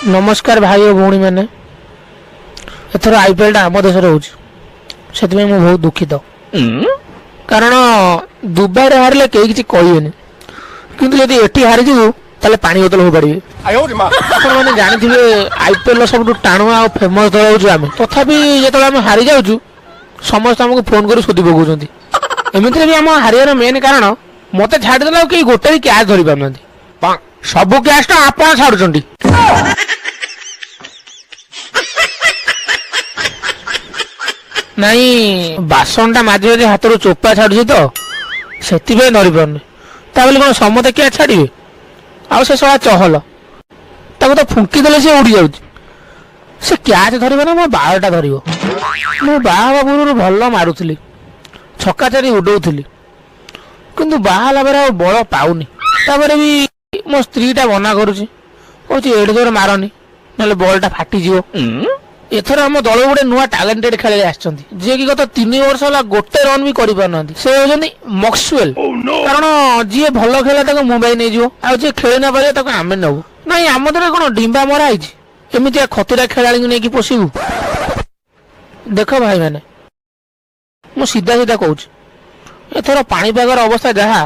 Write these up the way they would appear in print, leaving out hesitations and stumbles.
नमस्कार भाई और भौणी मैंने एथर आईपीएल टा आम देश से बहुत दुखित कारण दुबई हारे कई किसी कहबेनि किंतु यदि एटी हारीजु ताले पानी बोतल हो पड़े मैंने जानी आईपीएल सब टाणुआ और फेमस दल हूँ आम तथापि जो आम हारी जाऊँ समस्त आमको फोन कर शोधि पकाउछन्ति एमितिरे भी आम हारियार मेन कारण मत छाड़देला कई गोटे भी कैच धरी पार सब कैच तो आप छाड़ुंट नहीं बासन टा माझे माझे हाथ चोपा छाड़ुची तो से धरी पारनी कौन समते क्या छाड़े आ सब चहल तो फुंकी देले से उड़ी जाऊँ से कैच धरवे ना मो बारटा धर मु बाहा पूर्व भल मारुली छक्का चारि उडौली किंतु बाहाला बेर बल पाऊनी भी मो स्त्री टा मना करुच्ची एडे जोर मारनी ना बल टा फाटी एथर आम दल गोटे नुआ टैलेंटेड खेलाड़ी आछंती जे कि गत 3 वर्ष होला गोटे रन भी करि पारनांती से होजंती मक्सवेल कारण जी भल खेला ताको मुंबई नै जिवो आ जे खेले ना पारे ताको आमे नबु नै आम दरे कोन डिंबा मरा आइछि एमितिया खतरा खेलाड़ी नै कि पोसिबु देख भाई मैंने मु सीधा सीधा कहूँ एथर पाणीपागर अवस्था जहा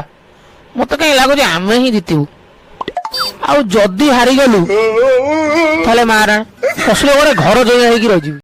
मत कहीं लगुच आम ही जीतबू आउ जदि हारी गलु ताले मारा फसले घर जगह रही